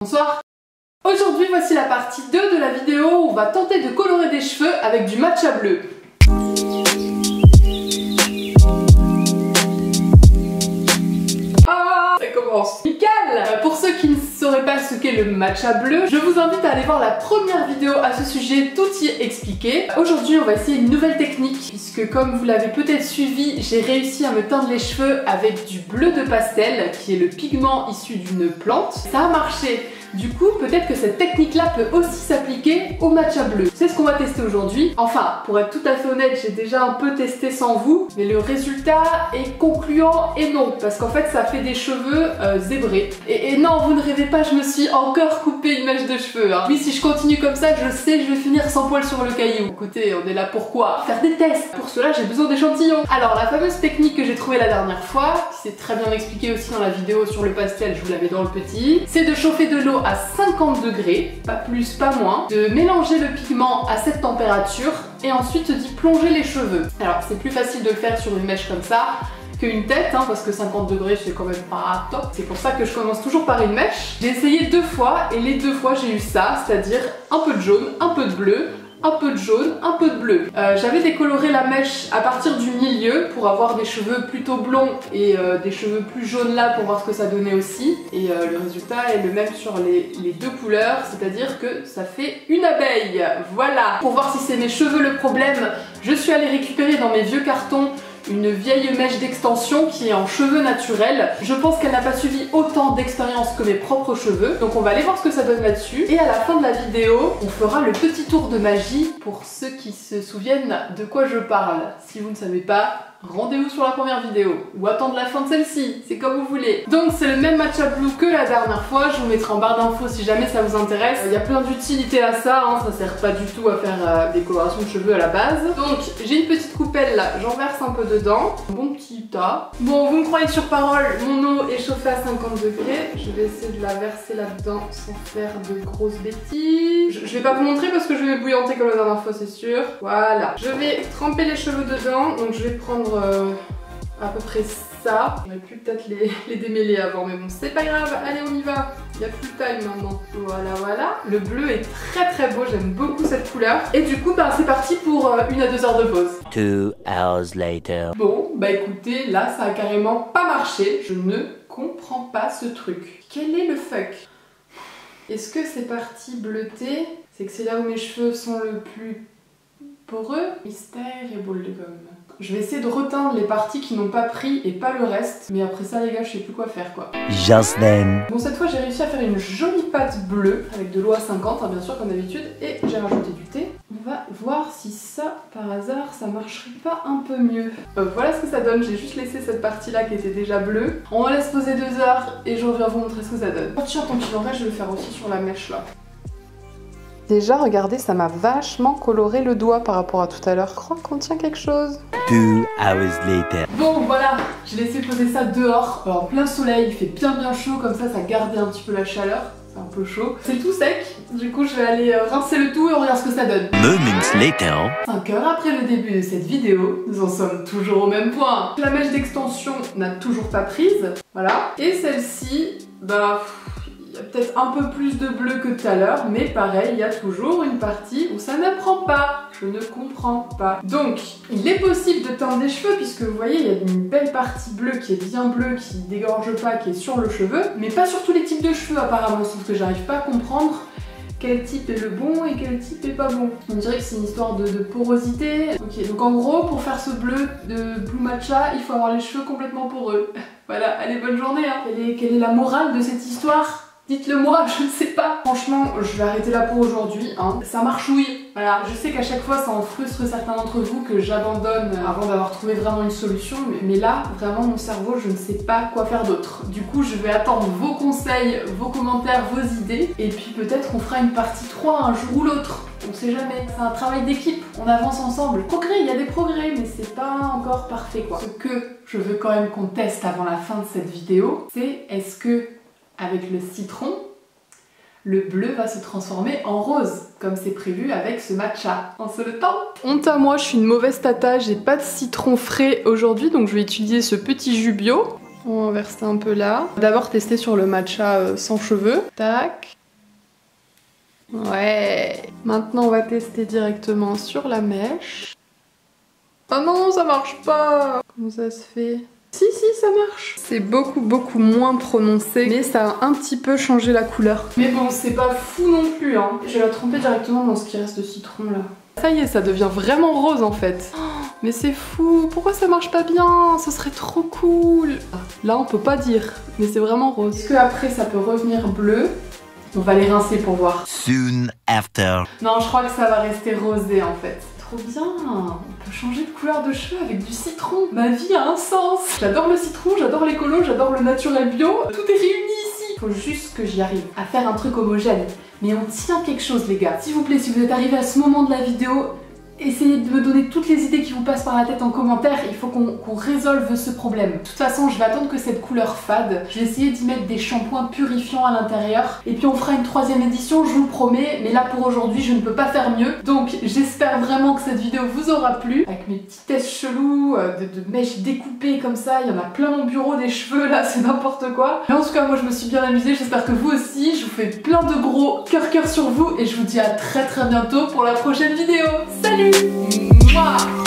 Bonsoir. Aujourd'hui, voici la partie 2 de la vidéo où on va tenter de colorer des cheveux avec du matcha bleu. Ça commence nickel. Pour ceux qui ne sauraient pas ce qu'est le matcha bleu, je vous invite à aller voir la première vidéo à ce sujet, tout y est expliqué. Aujourd'hui, on va essayer une nouvelle technique, puisque comme vous l'avez peut-être suivi, j'ai réussi à me teindre les cheveux avec du bleu de pastel, qui est le pigment issu d'une plante. Ça a marché. Du coup, peut-être que cette technique-là peut aussi s'appliquer au matcha bleu. C'est ce qu'on va tester aujourd'hui. Enfin, pour être tout à fait honnête, j'ai déjà un peu testé sans vous, mais le résultat est concluant et non, parce qu'en fait, ça fait des cheveux zébrés. Et non, vous ne rêvez pas, je me suis encore coupé une mèche de cheveux. Hein. Oui, si je continue comme ça, je sais, je vais finir sans poil sur le caillou. Écoutez, on est là pour quoi? Faire des tests. Pour cela, j'ai besoin d'échantillons. Alors, la fameuse technique que j'ai trouvée la dernière fois, qui s'est très bien expliquée aussi dans la vidéo sur le pastel, je vous l'avais dans le petit, c'est de chauffer de l'eau à 50 degrés, pas plus, pas moins, de mélanger le pigment à cette température et ensuite d'y plonger les cheveux. Alors c'est plus facile de le faire sur une mèche comme ça qu'une tête, hein, parce que 50 degrés c'est quand même pas top. C'est pour ça que je commence toujours par une mèche. J'ai essayé 2 fois et les 2 fois j'ai eu ça, c'est-à-dire un peu de jaune, un peu de bleu, un peu de jaune, un peu de bleu. J'avais décoloré la mèche à partir du milieu pour avoir des cheveux plutôt blonds et des cheveux plus jaunes là pour voir ce que ça donnait aussi. Et le résultat est le même sur les deux couleurs, c'est-à-dire que ça fait une abeille. Voilà. Pour voir si c'est mes cheveux le problème, je suis allée récupérer dans mes vieux cartons une vieille mèche d'extension qui est en cheveux naturels. Je pense qu'elle n'a pas suivi autant d'expérience que mes propres cheveux. Donc on va aller voir ce que ça donne là-dessus. Et à la fin de la vidéo, on fera le petit tour de magie pour ceux qui se souviennent de quoi je parle. Si vous ne savez pas, rendez-vous sur la première vidéo ou attendre la fin de celle-ci, c'est comme vous voulez. Donc c'est le même matcha blue que la dernière fois, je vous mettrai en barre d'infos si jamais ça vous intéresse. Il y a plein d'utilité à ça, hein. Ça sert pas du tout à faire des colorations de cheveux à la base. Donc j'ai une petite coupelle là, j'en verse un peu dedans, un bon petit tas. Bon, vous me croyez sur parole, mon eau est chauffée à 50 degrés, je vais essayer de la verser là-dedans sans faire de grosses bêtises. Je vais pas vous montrer parce que je vais bouillanter comme la dernière fois, c'est sûr. Voilà, je vais tremper les cheveux dedans, donc je vais prendre à peu près ça. J'aurais pu peut-être les démêler avant, mais bon, c'est pas grave. Allez, on y va. Il n'y a plus de time maintenant. Voilà, voilà. Le bleu est très très beau, j'aime beaucoup cette couleur. Et du coup, bah, c'est parti pour 1 à 2 heures de pause. 2 hours later. Bon, bah écoutez, là, ça a carrément pas marché. Je ne comprends pas ce truc. Quel est le fuck? Est-ce que c'est parti bleuté? C'est que c'est là où mes cheveux sont le plus poreux? Mystère et boule de gomme. Je vais essayer de reteindre les parties qui n'ont pas pris et pas le reste. Mais après ça les gars, je sais plus quoi faire quoi. Just then. Bon, cette fois j'ai réussi à faire une jolie pâte bleue avec de l'eau à 50, hein, bien sûr comme d'habitude. Et j'ai rajouté du thé. On va voir si ça, par hasard, ça marcherait pas un peu mieux. Voilà ce que ça donne. J'ai juste laissé cette partie là qui était déjà bleue. On laisse poser 2 heures et je reviens vous montrer ce que ça donne. Oh tiens, tant qu'il en reste, je vais le faire aussi sur la mèche là. Déjà, regardez, ça m'a vachement coloré le doigt par rapport à tout à l'heure. Je crois qu'on tient quelque chose. 2 hours later. Bon, voilà, j'ai laissé poser ça dehors. Alors, en plein soleil, il fait bien chaud, comme ça gardait un petit peu la chaleur. C'est un peu chaud. C'est tout sec, du coup, je vais aller rincer le tout et on regarde ce que ça donne. Moments later. 5 heures après le début de cette vidéo, nous en sommes toujours au même point. La mèche d'extension n'a toujours pas prise. Voilà. Et celle-ci, bah... il y a peut-être un peu plus de bleu que tout à l'heure, mais pareil, il y a toujours une partie où ça ne prend pas. Je ne comprends pas. Donc, il est possible de teindre des cheveux, puisque vous voyez, il y a une belle partie bleue qui est bien bleue, qui dégorge pas, qui est sur le cheveu, mais pas sur tous les types de cheveux apparemment, sauf que j'arrive pas à comprendre quel type est le bon et quel type est pas bon. On dirait que c'est une histoire de porosité. Ok, donc en gros, pour faire ce bleu de Blue Matcha, il faut avoir les cheveux complètement poreux. Voilà, allez, bonne journée hein. Quelle est la morale de cette histoire ? Dites-le moi, je ne sais pas. Franchement, je vais arrêter là pour aujourd'hui. Hein. Ça marchouille. Voilà, je sais qu'à chaque fois, ça en frustre certains d'entre vous que j'abandonne avant d'avoir trouvé vraiment une solution. Mais là, vraiment, mon cerveau, je ne sais pas quoi faire d'autre. Du coup, je vais attendre vos conseils, vos commentaires, vos idées. Et puis peut-être qu'on fera une partie 3 un jour ou l'autre. On sait jamais. C'est un travail d'équipe. On avance ensemble. Progrès, il y a des progrès, mais c'est pas encore parfait quoi. Ce que je veux quand même qu'on teste avant la fin de cette vidéo, c'est est-ce que avec le citron, le bleu va se transformer en rose, comme c'est prévu avec ce matcha. On se le tente. Honte à moi, je suis une mauvaise tata, j'ai pas de citron frais aujourd'hui, donc je vais utiliser ce petit jus bio. On va verser un peu là. D'abord tester sur le matcha sans cheveux. Tac. Ouais. Maintenant on va tester directement sur la mèche. Oh non, ça marche pas. Comment ça se fait? Si, ça marche. C'est beaucoup moins prononcé, mais ça a un petit peu changé la couleur. Mais bon, c'est pas fou non plus, hein. Je vais la tremper directement dans ce qui reste de citron là. Ça y est, ça devient vraiment rose en fait. Oh, mais c'est fou, pourquoi ça marche pas bien? Ce serait trop cool. Là, on peut pas dire, mais c'est vraiment rose. Est-ce que après ça peut revenir bleu? On va les rincer pour voir. Soon after. Non, je crois que ça va rester rosé en fait. Trop bien, on peut changer de couleur de cheveux avec du citron. Ma vie a un sens. J'adore le citron, j'adore l'écolo, j'adore le naturel bio. Tout est réuni ici. Faut juste que j'y arrive à faire un truc homogène. Mais on tient quelque chose les gars. S'il vous plaît, si vous êtes arrivés à ce moment de la vidéo, essayez de me donner toutes les idées qui vous passent par la tête en commentaire. Il faut qu'on résolve ce problème. De toute façon, je vais attendre que cette couleur fade. Je vais essayer d'y mettre des shampoings purifiants à l'intérieur. Et puis on fera une 3e édition, je vous le promets. Mais là pour aujourd'hui, je ne peux pas faire mieux. Donc j'espère vraiment que cette vidéo vous aura plu. Avec mes petits tests chelous, de mèches découpées comme ça. Il y en a plein mon bureau, des cheveux là, c'est n'importe quoi. Mais en tout cas, moi je me suis bien amusée. J'espère que vous aussi. Je vous fais plein de gros cœur sur vous. Et je vous dis à très bientôt pour la prochaine vidéo. Salut! Mouah.